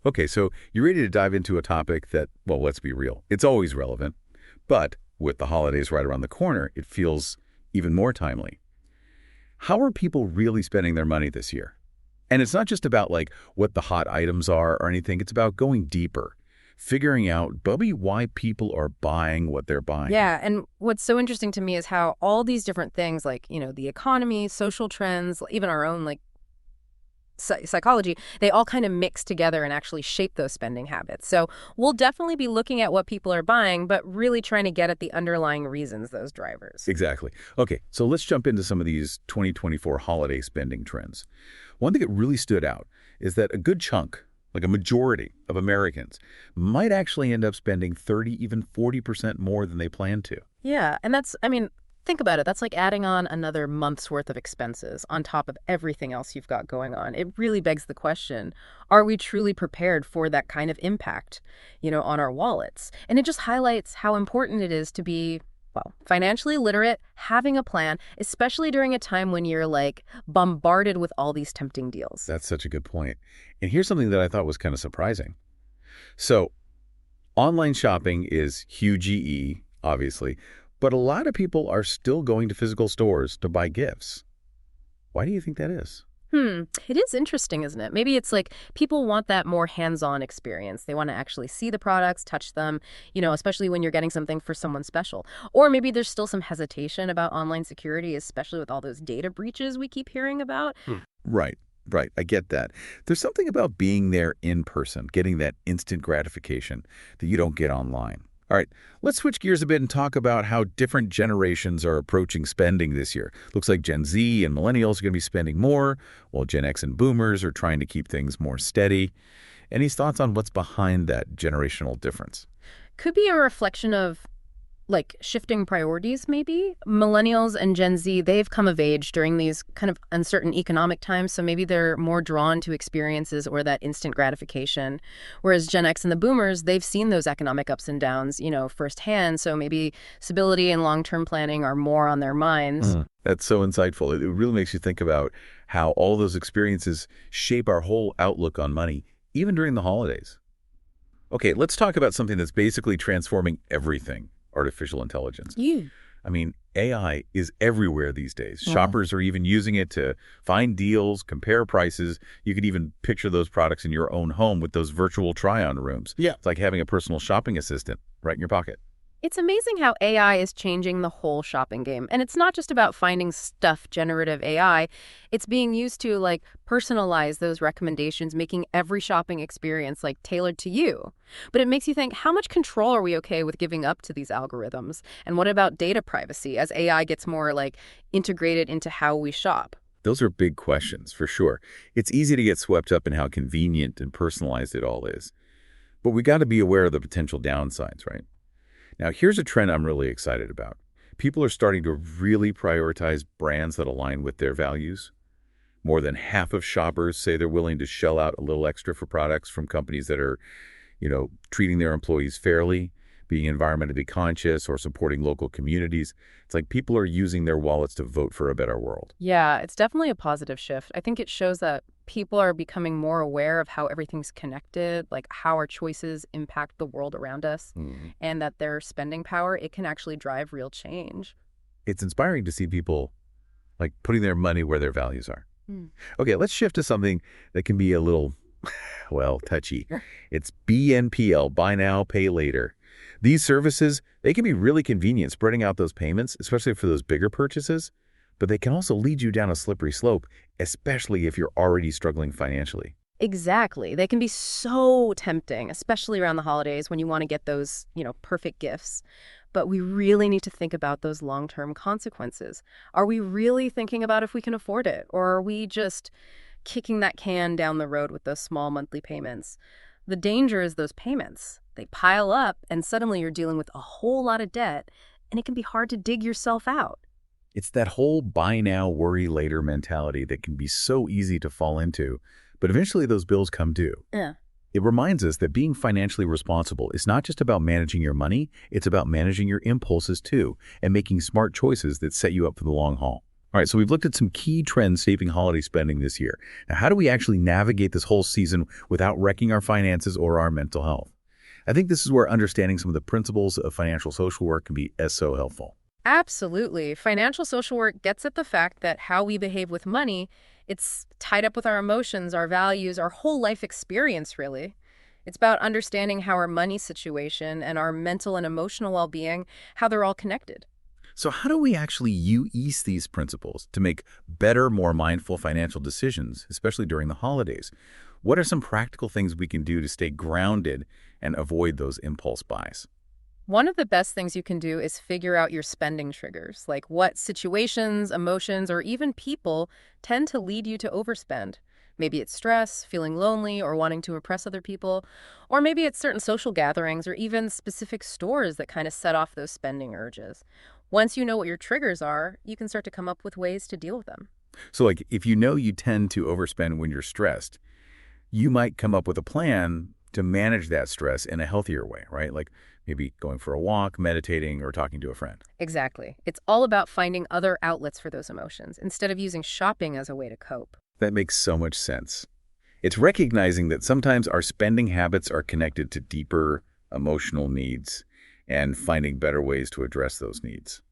Okay, so you're ready to dive into a topic that, well, let's be real. It's always relevant, but with the holidays right around the corner, it feels even more timely. How are people really spending their money this year? And it's not just about like what the hot items are or anything. It's about going deeper, figuring out, Bubby, why people are buying what they're buying. Yeah, and what's so interesting to me is how all these different things like, the economy, social trends, even our own like psychology, they all kind of mix together and actually shape those spending habits. So we'll definitely be looking at what people are buying, but really trying to get at the underlying reasons, those drivers. Exactly. Okay, so let's jump into some of these 2024 holiday spending trends. One thing that really stood out is that a good chunk, like a majority of Americans, might actually end up spending 30, even 40% more than they planned to. Yeah, and think about it. That's like adding on another month's worth of expenses on top of everything else you've got going on. It really begs the question, are we truly prepared for that kind of impact, on our wallets? And it just highlights how important it is to be, well, financially literate, having a plan, especially during a time when you're like bombarded with all these tempting deals. That's such a good point. And here's something that I thought was kind of surprising. So online shopping is huge EE, obviously, but a lot of people are still going to physical stores to buy gifts. Why do you think that is? It is interesting, isn't it? Maybe it's like people want that more hands-on experience. They want to actually see the products, touch them, especially when you're getting something for someone special. Or maybe there's still some hesitation about online security, especially with all those data breaches we keep hearing about. Right, right. I get that. There's something about being there in person, getting that instant gratification that you don't get online. All right, let's switch gears a bit and talk about how different generations are approaching spending this year. Looks like Gen Z and millennials are going to be spending more, while Gen X and boomers are trying to keep things more steady. Any thoughts on what's behind that generational difference? Could be a reflection of like shifting priorities, maybe. Millennials and Gen Z, they've come of age during these kind of uncertain economic times, so maybe they're more drawn to experiences or that instant gratification. Whereas Gen X and the boomers, they've seen those economic ups and downs, firsthand, so maybe stability and long-term planning are more on their minds. That's so insightful. It really makes you think about how all those experiences shape our whole outlook on money, even during the holidays. Okay, let's talk about something that's basically transforming everything. Artificial intelligence. You. I mean, AI is everywhere these days. Shoppers are even using it to find deals, compare prices. You could even picture those products in your own home with those virtual try-on rooms. Yeah. It's like having a personal shopping assistant right in your pocket. It's amazing how AI is changing the whole shopping game. And it's not just about finding stuff generative AI. It's being used to like personalize those recommendations, making every shopping experience like tailored to you. But it makes you think, how much control are we okay with giving up to these algorithms? And what about data privacy as AI gets more like integrated into how we shop? Those are big questions, for sure. It's easy to get swept up in how convenient and personalized it all is. But we got to be aware of the potential downsides, right? Now, here's a trend I'm really excited about. People are starting to really prioritize brands that align with their values. More than half of shoppers say they're willing to shell out a little extra for products from companies that are, treating their employees fairly, being environmentally conscious, or supporting local communities. It's like people are using their wallets to vote for a better world. Yeah, it's definitely a positive shift. I think it shows that people are becoming more aware of how everything's connected, like how our choices impact the world around us, and that their spending power, it can actually drive real change. It's inspiring to see people like putting their money where their values are. Mm. Okay, let's shift to something that can be a little, well, touchy. It's BNPL, buy now, pay later. These services, they can be really convenient spreading out those payments, especially for those bigger purchases, but they can also lead you down a slippery slope, especially if you're already struggling financially. Exactly. They can be so tempting, especially around the holidays when you want to get those, perfect gifts. But we really need to think about those long-term consequences. Are we really thinking about if we can afford it? Or are we just kicking that can down the road with those small monthly payments? The danger is those payments. They pile up and suddenly you're dealing with a whole lot of debt and it can be hard to dig yourself out. It's that whole buy now, worry later mentality that can be so easy to fall into, but eventually those bills come due. Yeah. It reminds us that being financially responsible is not just about managing your money, it's about managing your impulses too, and making smart choices that set you up for the long haul. All right, so we've looked at some key trends shaping holiday spending this year. Now, how do we actually navigate this whole season without wrecking our finances or our mental health? I think this is where understanding some of the principles of financial social work can be so helpful. Absolutely. Financial social work gets at the fact that how we behave with money, it's tied up with our emotions, our values, our whole life experience, really. It's about understanding how our money situation and our mental and emotional well-being, how they're all connected. So how do we actually use these principles to make better, more mindful financial decisions, especially during the holidays? What are some practical things we can do to stay grounded and avoid those impulse buys? One of the best things you can do is figure out your spending triggers, like what situations, emotions, or even people tend to lead you to overspend. Maybe it's stress, feeling lonely, or wanting to impress other people. Or maybe it's certain social gatherings or even specific stores that kind of set off those spending urges. Once you know what your triggers are, you can start to come up with ways to deal with them. So like if you know you tend to overspend when you're stressed, you might come up with a plan to manage that stress in a healthier way, right? Like maybe going for a walk, meditating, or talking to a friend. Exactly. It's all about finding other outlets for those emotions instead of using shopping as a way to cope. That makes so much sense. It's recognizing that sometimes our spending habits are connected to deeper emotional needs and finding better ways to address those needs.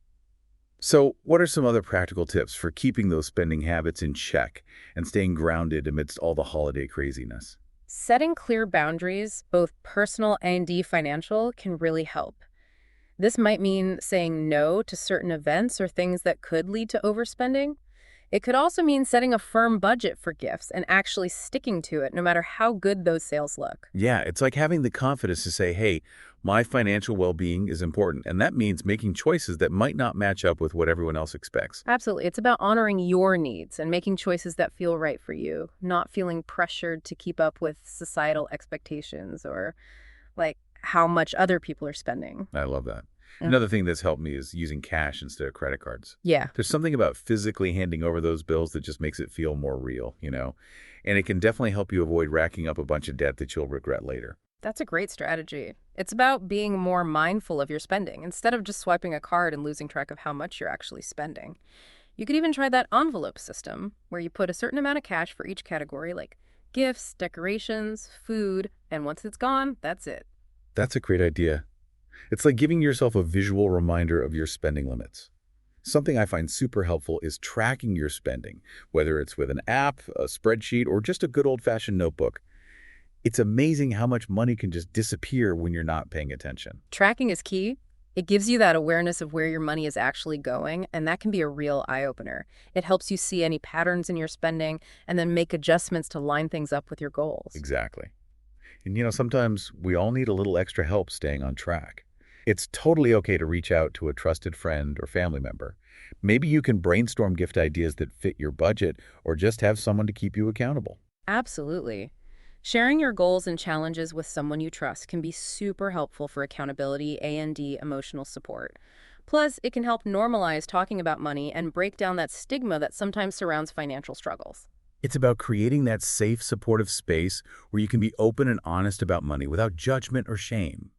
So, what are some other practical tips for keeping those spending habits in check and staying grounded amidst all the holiday craziness? Setting clear boundaries, both personal and financial, can really help. This might mean saying no to certain events or things that could lead to overspending. It could also mean setting a firm budget for gifts and actually sticking to it no matter how good those sales look. Yeah, it's like having the confidence to say, hey, my financial well-being is important. And that means making choices that might not match up with what everyone else expects. Absolutely. It's about honoring your needs and making choices that feel right for you, not feeling pressured to keep up with societal expectations or like how much other people are spending. I love that. Yeah. Another thing that's helped me is using cash instead of credit cards. Yeah. There's something about physically handing over those bills that just makes it feel more real. And it can definitely help you avoid racking up a bunch of debt that you'll regret later. That's a great strategy. It's about being more mindful of your spending instead of just swiping a card and losing track of how much you're actually spending. You could even try that envelope system where you put a certain amount of cash for each category, like gifts, decorations, food, and once it's gone, that's it. That's a great idea. It's like giving yourself a visual reminder of your spending limits. Something I find super helpful is tracking your spending, whether it's with an app, a spreadsheet, or just a good old-fashioned notebook. It's amazing how much money can just disappear when you're not paying attention. Tracking is key. It gives you that awareness of where your money is actually going, and that can be a real eye-opener. It helps you see any patterns in your spending and then make adjustments to line things up with your goals. Exactly. And sometimes we all need a little extra help staying on track. It's totally okay to reach out to a trusted friend or family member. Maybe you can brainstorm gift ideas that fit your budget or just have someone to keep you accountable. Absolutely. Sharing your goals and challenges with someone you trust can be super helpful for accountability and emotional support. Plus, it can help normalize talking about money and break down that stigma that sometimes surrounds financial struggles. It's about creating that safe, supportive space where you can be open and honest about money without judgment or shame.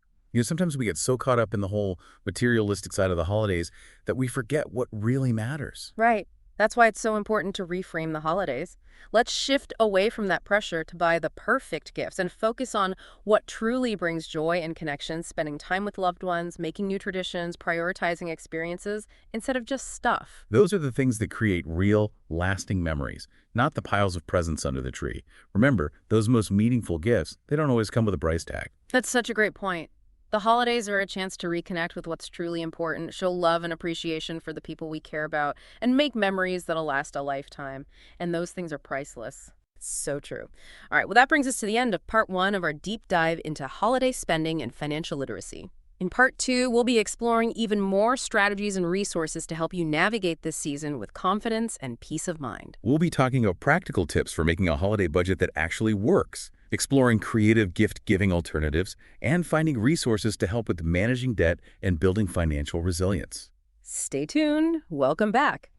Sometimes we get so caught up in the whole materialistic side of the holidays that we forget what really matters. Right. That's why it's so important to reframe the holidays. Let's shift away from that pressure to buy the perfect gifts and focus on what truly brings joy and connection, spending time with loved ones, making new traditions, prioritizing experiences instead of just stuff. Those are the things that create real, lasting memories, not the piles of presents under the tree. Remember, those most meaningful gifts, they don't always come with a price tag. That's such a great point. The holidays are a chance to reconnect with what's truly important, show love and appreciation for the people we care about, and make memories that'll last a lifetime. And those things are priceless. So true. All right, well, that brings us to the end of part 1 of our deep dive into holiday spending and financial literacy. In part 2, we'll be exploring even more strategies and resources to help you navigate this season with confidence and peace of mind. We'll be talking about practical tips for making a holiday budget that actually works, exploring creative gift-giving alternatives, and finding resources to help with managing debt and building financial resilience. Stay tuned. Welcome back.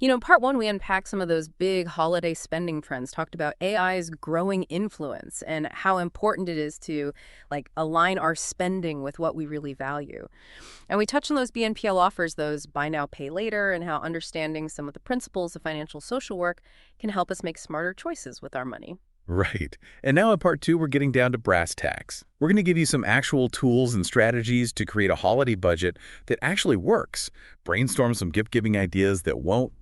In part one, we unpacked some of those big holiday spending trends, talked about AI's growing influence and how important it is to align our spending with what we really value. And we touched on those BNPL offers, those buy now, pay later, and how understanding some of the principles of financial social work can help us make smarter choices with our money. Right. And now in part two, we're getting down to brass tacks. We're going to give you some actual tools and strategies to create a holiday budget that actually works. Brainstorm some gift-giving ideas that won't,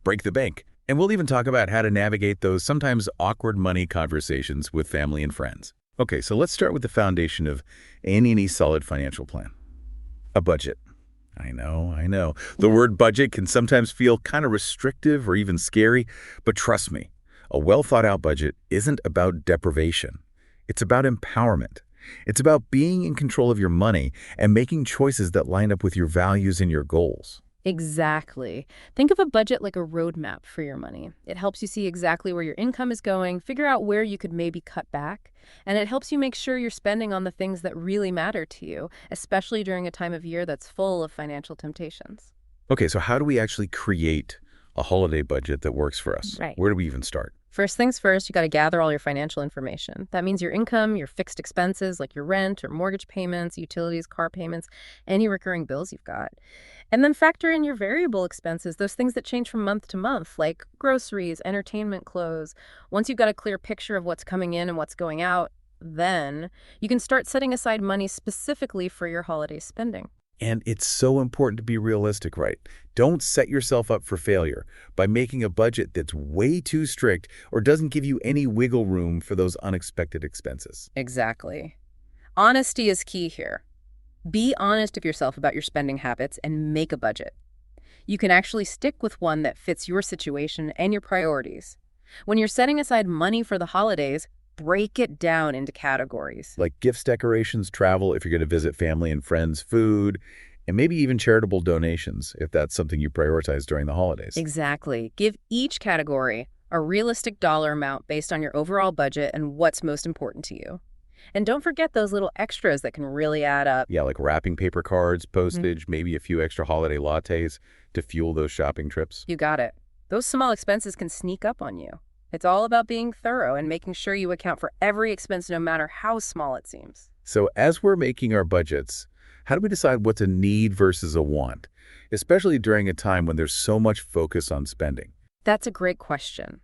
break the bank. And we'll even talk about how to navigate those sometimes awkward money conversations with family and friends. Okay, so let's start with the foundation of any solid financial plan. A budget. I know. The word budget can sometimes feel kind of restrictive or even scary, but trust me, a well-thought-out budget isn't about deprivation. It's about empowerment. It's about being in control of your money and making choices that line up with your values and your goals. Exactly. Think of a budget like a roadmap for your money. It helps you see exactly where your income is going, figure out where you could maybe cut back, and it helps you make sure you're spending on the things that really matter to you, especially during a time of year that's full of financial temptations. Okay, so how do we actually create a holiday budget that works for us? Right. Where do we even start? First things first, you got to gather all your financial information. That means your income, your fixed expenses like your rent or mortgage payments, utilities, car payments, any recurring bills you've got. And then factor in your variable expenses, those things that change from month to month, like groceries, entertainment, clothes. Once you've got a clear picture of what's coming in and what's going out, then you can start setting aside money specifically for your holiday spending. And it's so important to be realistic, right? Don't set yourself up for failure by making a budget that's way too strict or doesn't give you any wiggle room for those unexpected expenses. Exactly. Honesty is key here. Be honest with yourself about your spending habits and make a budget. You can actually stick with one that fits your situation and your priorities. When you're setting aside money for the holidays, break it down into categories. Like gifts, decorations, travel if you're going to visit family and friends, food, and maybe even charitable donations if that's something you prioritize during the holidays. Exactly. Give each category a realistic dollar amount based on your overall budget and what's most important to you. And don't forget those little extras that can really add up. Yeah, like wrapping paper cards, postage, maybe a few extra holiday lattes to fuel those shopping trips. You got it. Those small expenses can sneak up on you. It's all about being thorough and making sure you account for every expense no matter how small it seems. So as we're making our budgets, how do we decide what's a need versus a want, especially during a time when there's so much focus on spending? That's a great question.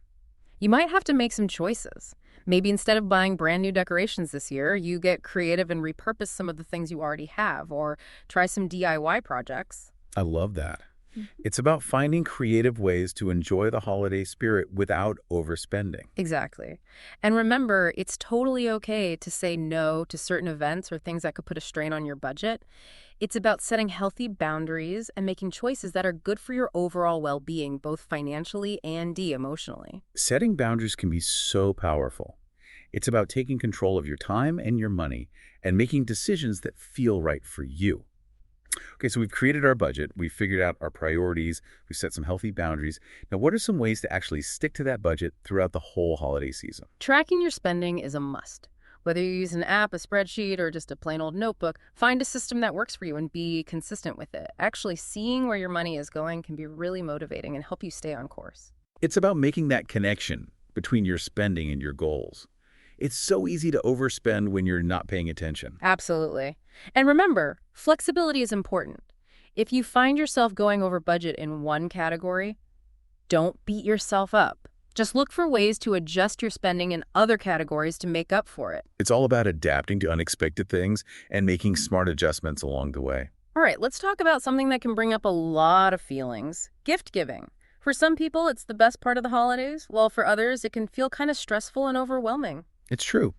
You might have to make some choices. Maybe instead of buying brand new decorations this year, you get creative and repurpose some of the things you already have, or try some DIY projects. I love that. It's about finding creative ways to enjoy the holiday spirit without overspending. Exactly. And remember, it's totally okay to say no to certain events or things that could put a strain on your budget. It's about setting healthy boundaries and making choices that are good for your overall well-being, both financially and emotionally. Setting boundaries can be so powerful. It's about taking control of your time and your money and making decisions that feel right for you. Okay, so we've created our budget, we've figured out our priorities, we've set some healthy boundaries. Now, what are some ways to actually stick to that budget throughout the whole holiday season? Tracking your spending is a must. Whether you use an app, a spreadsheet, or just a plain old notebook, find a system that works for you and be consistent with it. Actually, seeing where your money is going can be really motivating and help you stay on course. It's about making that connection between your spending and your goals. It's so easy to overspend when you're not paying attention. Absolutely. And remember, flexibility is important. If you find yourself going over budget in one category, don't beat yourself up. Just look for ways to adjust your spending in other categories to make up for it. It's all about adapting to unexpected things and making smart adjustments along the way. All right, let's talk about something that can bring up a lot of feelings. Gift giving. For some people, it's the best part of the holidays, while for others, it can feel kind of stressful and overwhelming. It's true.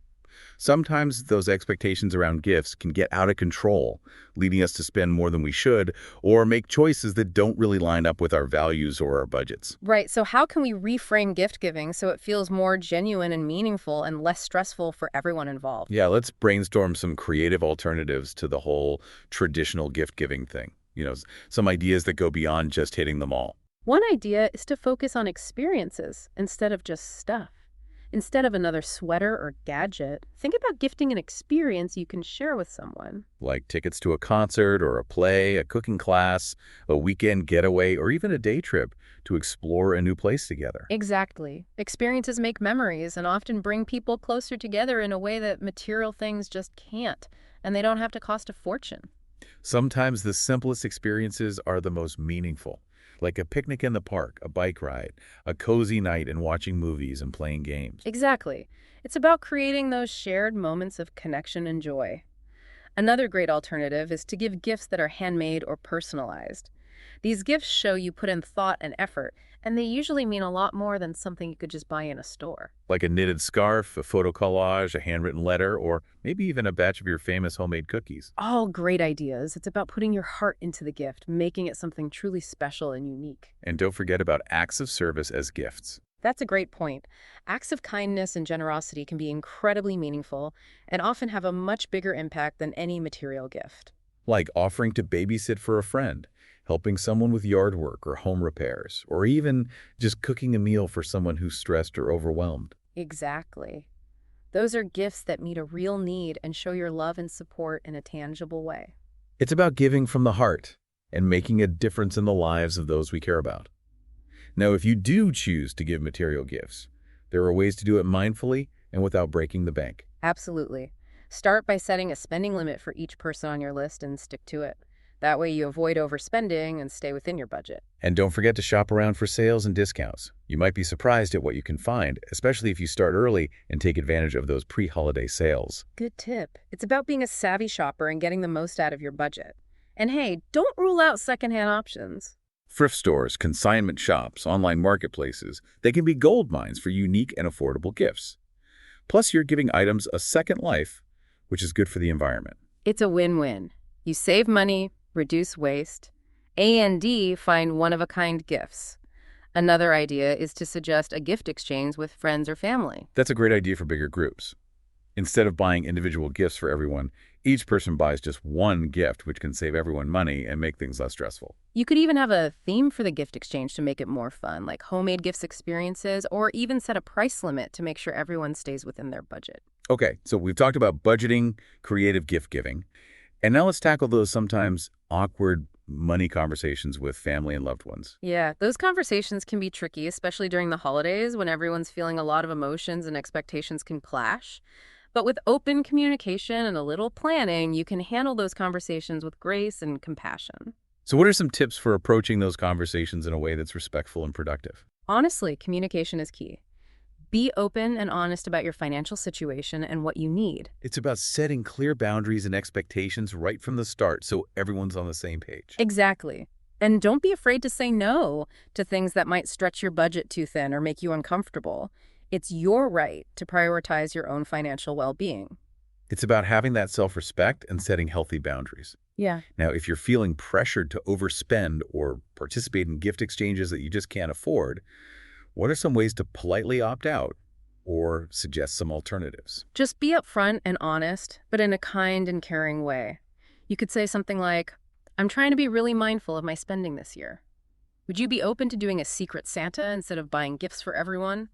Sometimes those expectations around gifts can get out of control, leading us to spend more than we should or make choices that don't really line up with our values or our budgets. Right, so how can we reframe gift giving so it feels more genuine and meaningful and less stressful for everyone involved? Yeah, let's brainstorm some creative alternatives to the whole traditional gift giving thing. Some ideas that go beyond just hitting them all. One idea is to focus on experiences instead of just stuff. Instead of another sweater or gadget, think about gifting an experience you can share with someone. Like tickets to a concert or a play, a cooking class, a weekend getaway, or even a day trip to explore a new place together. Exactly. Experiences make memories and often bring people closer together in a way that material things just can't, and they don't have to cost a fortune. Sometimes the simplest experiences are the most meaningful, like a picnic in the park, a bike ride, a cozy night and watching movies and playing games. Exactly. It's about creating those shared moments of connection and joy. Another great alternative is to give gifts that are handmade or personalized. These gifts show you put in thought and effort, and they usually mean a lot more than something you could just buy in a store. Like a knitted scarf, a photo collage, a handwritten letter, or maybe even a batch of your famous homemade cookies. All great ideas. It's about putting your heart into the gift, making it something truly special and unique. And don't forget about acts of service as gifts. That's a great point. Acts of kindness and generosity can be incredibly meaningful and often have a much bigger impact than any material gift. Like offering to babysit for a friend, helping someone with yard work or home repairs, or even just cooking a meal for someone who's stressed or overwhelmed. Exactly. Those are gifts that meet a real need and show your love and support in a tangible way. It's about giving from the heart and making a difference in the lives of those we care about. Now, if you do choose to give material gifts, there are ways to do it mindfully and without breaking the bank. Absolutely. Start by setting a spending limit for each person on your list and stick to it. That way you avoid overspending and stay within your budget. And don't forget to shop around for sales and discounts. You might be surprised at what you can find, especially if you start early and take advantage of those pre-holiday sales. Good tip. It's about being a savvy shopper and getting the most out of your budget. And hey, don't rule out secondhand options. Thrift stores, consignment shops, online marketplaces, they can be gold mines for unique and affordable gifts. Plus, you're giving items a second life, which is good for the environment. It's a win-win. You save money, reduce waste, and find one-of-a-kind gifts. Another idea is to suggest a gift exchange with friends or family. That's a great idea for bigger groups. Instead of buying individual gifts for everyone, each person buys just one gift, which can save everyone money and make things less stressful. You could even have a theme for the gift exchange to make it more fun, like homemade gifts experiences, or even set a price limit to make sure everyone stays within their budget. Okay, so we've talked about budgeting, creative gift giving, and now let's tackle those sometimes awkward money conversations with family and loved ones. Yeah, those conversations can be tricky, especially during the holidays when everyone's feeling a lot of emotions and expectations can clash. But with open communication and a little planning, you can handle those conversations with grace and compassion. So what are some tips for approaching those conversations in a way that's respectful and productive? Honestly, communication is key. Be open and honest about your financial situation and what you need. It's about setting clear boundaries and expectations right from the start so everyone's on the same page. Exactly. And don't be afraid to say no to things that might stretch your budget too thin or make you uncomfortable. It's your right to prioritize your own financial well-being. It's about having that self-respect and setting healthy boundaries. Yeah. Now, if you're feeling pressured to overspend or participate in gift exchanges that you just can't afford, what are some ways to politely opt out or suggest some alternatives? Just be upfront and honest, but in a kind and caring way. You could say something like, I'm trying to be really mindful of my spending this year. Would you be open to doing a secret Santa instead of buying gifts for everyone?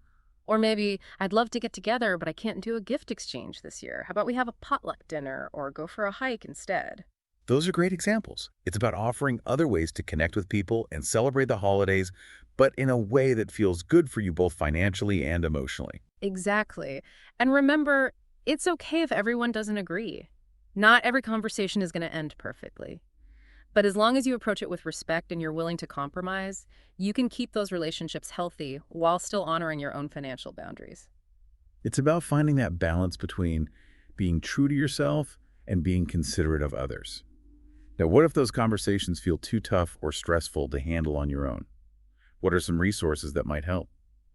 Or maybe, I'd love to get together, but I can't do a gift exchange this year. How about we have a potluck dinner or go for a hike instead? Those are great examples. It's about offering other ways to connect with people and celebrate the holidays, but in a way that feels good for you both financially and emotionally. Exactly. And remember, it's okay if everyone doesn't agree. Not every conversation is going to end perfectly. But as long as you approach it with respect and you're willing to compromise, you can keep those relationships healthy while still honoring your own financial boundaries. It's about finding that balance between being true to yourself and being considerate of others. Now, what if those conversations feel too tough or stressful to handle on your own? What are some resources that might help?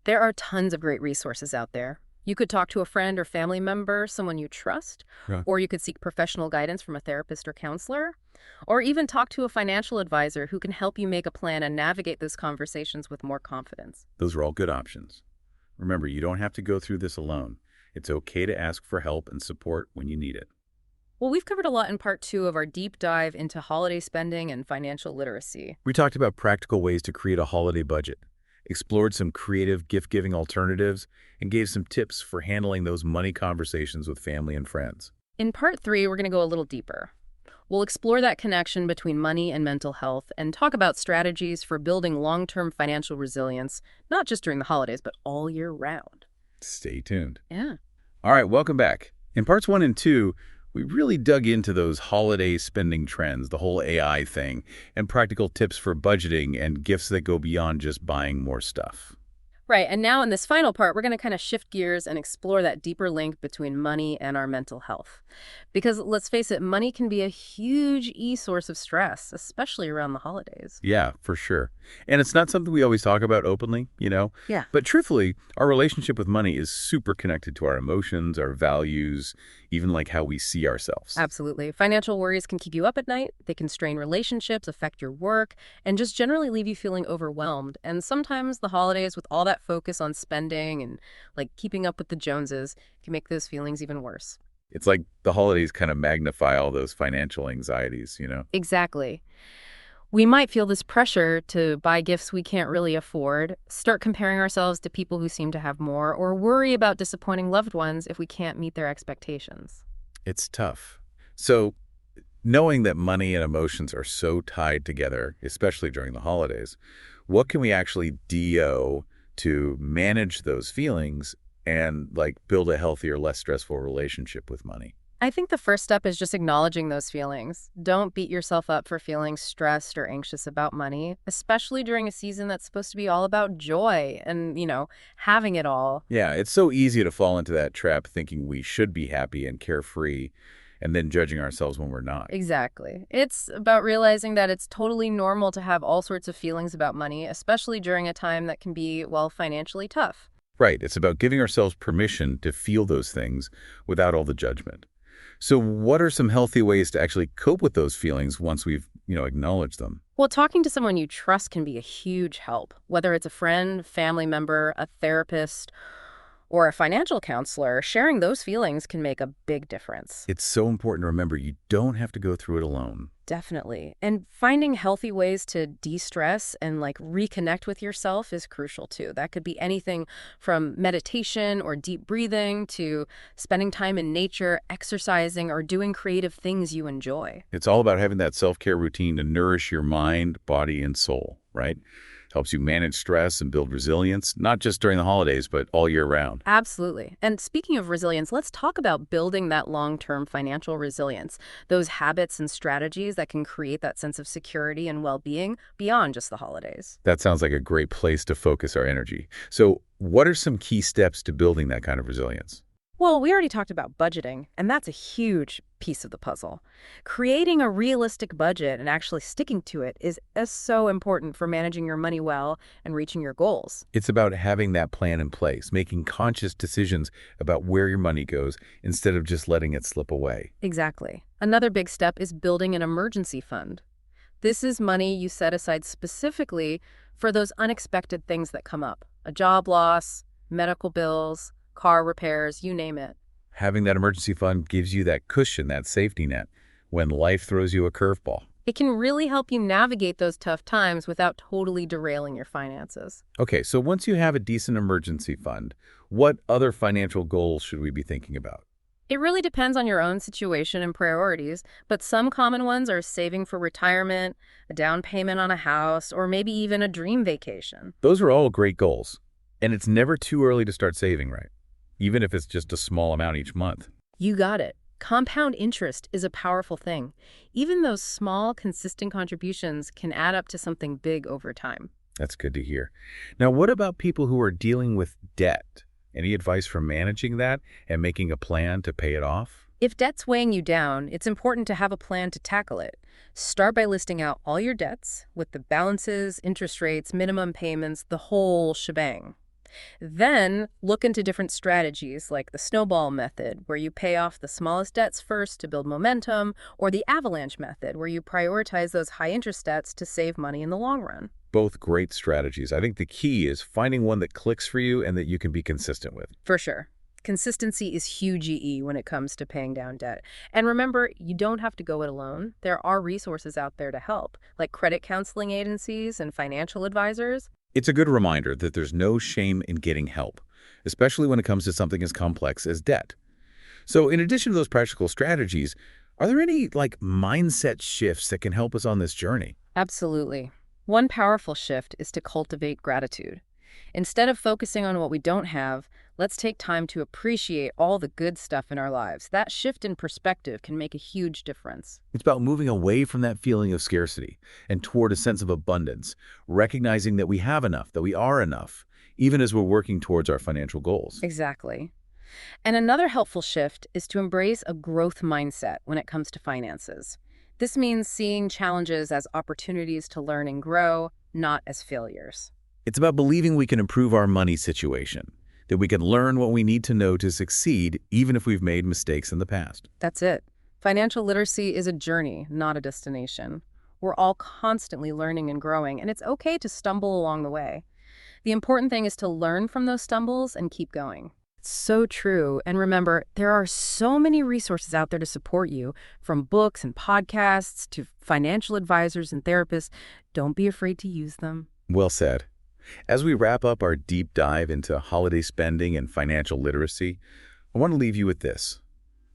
There are tons of great resources out there. You could talk to a friend or family member, someone you trust, Yeah. or you could seek professional guidance from a therapist or counselor, or even talk to a financial advisor who can help you make a plan and navigate those conversations with more confidence. Those are all good options. Remember, you don't have to go through this alone. It's okay to ask for help and support when you need it. Well, we've covered a lot in part 2 of our deep dive into holiday spending and financial literacy. We talked about practical ways to create a holiday budget, explored some creative gift-giving alternatives, and gave some tips for handling those money conversations with family and friends. In part three, we're going to go a little deeper. We'll explore that connection between money and mental health and talk about strategies for building long-term financial resilience, not just during the holidays, but all year round. Stay tuned. Yeah. All right, welcome back. In parts 1 and 2, we really dug into those holiday spending trends, the whole AI thing, and practical tips for budgeting and gifts that go beyond just buying more stuff. Right, and now in this final part, we're going to kind of shift gears and explore that deeper link between money and our mental health. Because let's face it, money can be a huge source of stress, especially around the holidays. Yeah, for sure. And it's not something we always talk about openly. Yeah. But truthfully, our relationship with money is super connected to our emotions, our values, even like how we see ourselves. Absolutely. Financial worries can keep you up at night. They can strain relationships, affect your work, and just generally leave you feeling overwhelmed. And sometimes the holidays, with all that focus on spending and like keeping up with the Joneses, can make those feelings even worse. It's like the holidays kind of magnify all those financial anxieties. Exactly. We might feel this pressure to buy gifts we can't really afford, start comparing ourselves to people who seem to have more, or worry about disappointing loved ones if we can't meet their expectations. It's tough. So knowing that money and emotions are so tied together, especially during the holidays, what can we actually do to manage those feelings and like build a healthier, less stressful relationship with money? I think the first step is just acknowledging those feelings. Don't beat yourself up for feeling stressed or anxious about money, especially during a season that's supposed to be all about joy and, having it all. Yeah, it's so easy to fall into that trap thinking we should be happy and carefree and then judging ourselves when we're not. Exactly. It's about realizing that it's totally normal to have all sorts of feelings about money, especially during a time that can be, well, financially tough. Right. It's about giving ourselves permission to feel those things without all the judgment. So what are some healthy ways to actually cope with those feelings once we've acknowledged them? Well, talking to someone you trust can be a huge help, whether it's a friend, family member, a therapist, or a financial counselor. Sharing those feelings can make a big difference. It's so important to remember you don't have to go through it alone. Definitely. And finding healthy ways to de-stress and reconnect with yourself is crucial too. That could be anything from meditation or deep breathing to spending time in nature, exercising, or doing creative things you enjoy. It's all about having that self-care routine to nourish your mind, body, and soul, right? Helps you manage stress and build resilience, not just during the holidays, but all year round. Absolutely. And speaking of resilience, let's talk about building that long-term financial resilience, those habits and strategies that can create that sense of security and well-being beyond just the holidays. That sounds like a great place to focus our energy. So what are some key steps to building that kind of resilience? Well, we already talked about budgeting, and that's a huge piece of the puzzle. Creating a realistic budget and actually sticking to it is so important for managing your money well and reaching your goals. It's about having that plan in place, making conscious decisions about where your money goes instead of just letting it slip away. Exactly. Another big step is building an emergency fund. This is money you set aside specifically for those unexpected things that come up. A job loss, medical bills, car repairs, you name it. Having that emergency fund gives you that cushion, that safety net, when life throws you a curveball. It can really help you navigate those tough times without totally derailing your finances. Okay, so once you have a decent emergency fund, what other financial goals should we be thinking about? It really depends on your own situation and priorities, but some common ones are saving for retirement, a down payment on a house, or maybe even a dream vacation. Those are all great goals, and it's never too early to start saving, right? Even if it's just a small amount each month. You got it. Compound interest is a powerful thing. Even those small, consistent contributions can add up to something big over time. That's good to hear. Now, what about people who are dealing with debt? Any advice for managing that and making a plan to pay it off? If debt's weighing you down, it's important to have a plan to tackle it. Start by listing out all your debts with the balances, interest rates, minimum payments, the whole shebang. Then look into different strategies like the snowball method, where you pay off the smallest debts first to build momentum, or the avalanche method, where you prioritize those high-interest debts to save money in the long run. Both great strategies. I think the key is finding one that clicks for you and that you can be consistent with. For sure. Consistency is huge when it comes to paying down debt. And remember, you don't have to go it alone. There are resources out there to help, like credit counseling agencies and financial advisors. It's a good reminder that there's no shame in getting help, especially when it comes to something as complex as debt. So in addition to those practical strategies, are there any, mindset shifts that can help us on this journey? Absolutely. One powerful shift is to cultivate gratitude. Instead of focusing on what we don't have, let's take time to appreciate all the good stuff in our lives. That shift in perspective can make a huge difference. It's about moving away from that feeling of scarcity and toward a sense of abundance, recognizing that we have enough, that we are enough, even as we're working towards our financial goals. Exactly. And another helpful shift is to embrace a growth mindset when it comes to finances. This means seeing challenges as opportunities to learn and grow, not as failures. It's about believing we can improve our money situation, that we can learn what we need to know to succeed even if we've made mistakes in the past. That's it. Financial literacy is a journey, not a destination. We're all constantly learning and growing, and it's okay to stumble along the way. The important thing is to learn from those stumbles and keep going. So true. And remember, there are so many resources out there to support you, from books and podcasts to financial advisors and therapists. Don't be afraid to use them. Well said. As we wrap up our deep dive into holiday spending and financial literacy, I want to leave you with this.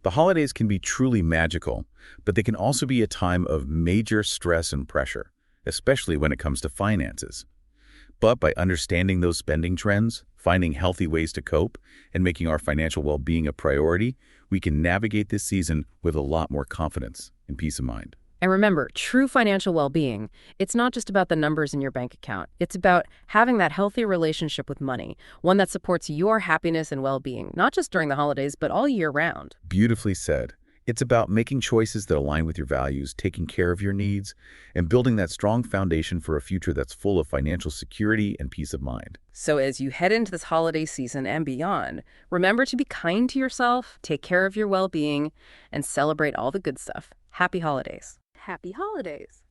The holidays can be truly magical, but they can also be a time of major stress and pressure, especially when it comes to finances. But by understanding those spending trends, finding healthy ways to cope, and making our financial well-being a priority, we can navigate this season with a lot more confidence and peace of mind. And remember, true financial well-being, it's not just about the numbers in your bank account. It's about having that healthy relationship with money, one that supports your happiness and well-being, not just during the holidays, but all year round. Beautifully said. It's about making choices that align with your values, taking care of your needs, and building that strong foundation for a future that's full of financial security and peace of mind. So as you head into this holiday season and beyond, remember to be kind to yourself, take care of your well-being, and celebrate all the good stuff. Happy holidays. Happy holidays.